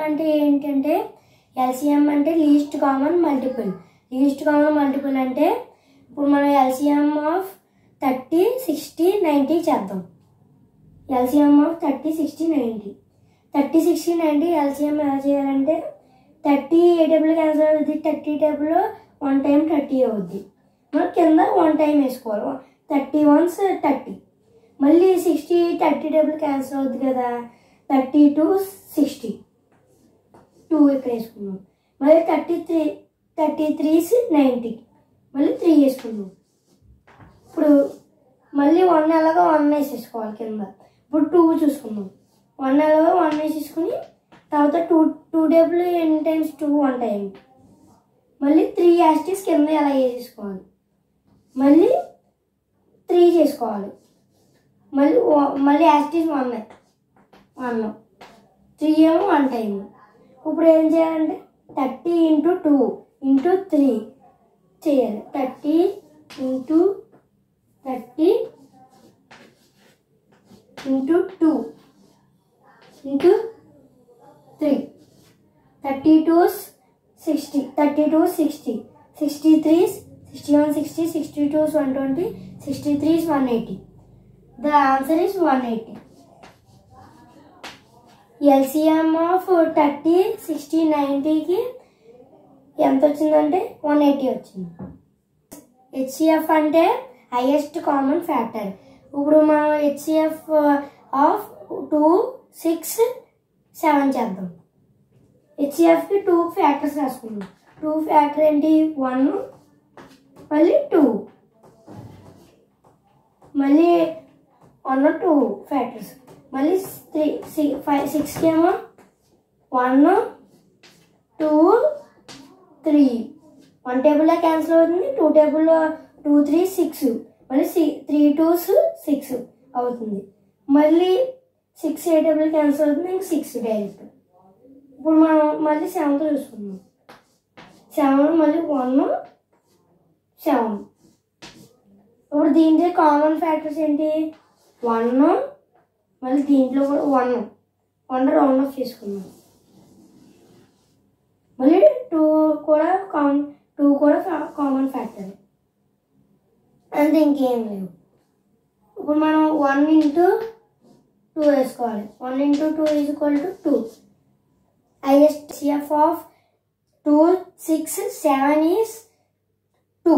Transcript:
అంటే ఏంటంటే ఎల్సిఎం అంటే least common multiple. Least common multiple అంటే ఇప్పుడు మనం ఎల్సిఎం ఆఫ్ 30, 60, 90 చేద్దాం. LCM of 30, 60, 90. 30, 60, 90 ఎల్సిఎం ఎలా చేయాలంటే 30 ఏ టేబుల్ క్యాన్సిల్ అవుతుంది. 30 టేబుల్లో 1 టైం 30 అవుద్ది. మనం కింద 1 టైం వేసుకోవాలి. 30 ones 30. మళ్ళీ 60 30 టేబుల్ క్యాన్సిల్ అవుద్ది కదా. 30 to 60 2 ఇక్కడ వేసుకున్నాం. మళ్ళీ 33s 90 మళ్ళీ 3 వేసుకున్నాం. ఇప్పుడు మళ్ళీ 1 ఎలాగో 1 వేసేసుకోవాలి కింద. ఇప్పుడు 2 చూసుకున్నాం. 1 ఎలాగో 1 వేసేసుకుని తర్వాత 2 టేబుల్ ఎన్ని టైమ్స్ 2 1 టైం. మళ్ళీ 3 యాస్టీస్ కింద ఎలా వేసేసుకోవాలి. మళ్ళీ 3 చేసుకోవాలి. మళ్ళీ యాస్టీస్ 1 3 ఏమో 1 టైం. ఇప్పుడు ఏం చేయాలంటే 30 into 2 into 3 చేయాలి. 30 into 30 into 2 into 3. 32s 60, 32s 60, 63s 61, 60, 62s 120, 63s 180. The answer is 180. LCM of 30, 60, 90కి ఎంత వచ్చిందంటే 180 వచ్చింది. HCF అంటే హైయెస్ట్ కామన్ ఫ్యాక్టర్. ఇప్పుడు మనం HCF ఆఫ్ 2, 6, 7 చేద్దాం. HCFకి 2 ఫ్యాక్టర్స్ రాసుకున్నాం. 2 ఫ్యాక్టర్ ఏంటి 1 మళ్ళీ 2 మళ్ళీ 1 2 ఫ్యాక్టర్స్ మళ్ళీ 3 5 6కి ఏమో 1 2 3 1 టేబుల్లో క్యాన్సిల్ అవుతుంది. 2 టేబుల్లో 2 3 6 మళ్ళీ 3 2s 6 అవుతుంది. మళ్ళీ 6 ఏ టేబుల్ క్యాన్సిల్ అవుతుంది. ఇంక 6 డైరెక్ట్. ఇప్పుడు మనం మళ్ళీ 7తో చూసుకున్నాం. 7 మళ్ళీ 1 7. ఇప్పుడు దీంట్లో కామన్ ఫ్యాక్టర్స్ ఏంటి 1 మళ్ళీ దీంట్లో కూడా 1 రౌండ్ ఆఫ్ చేసుకున్నాం. మళ్ళీ 2 కూడా కామన్ ఫ్యాక్టర్. అంతే ఇంకేం లేవు. ఇప్పుడు మనం 1 into 2 వేసుకోవాలి. 1 into 2 is equal to 2. HCF of 2, 6, 7 is 2.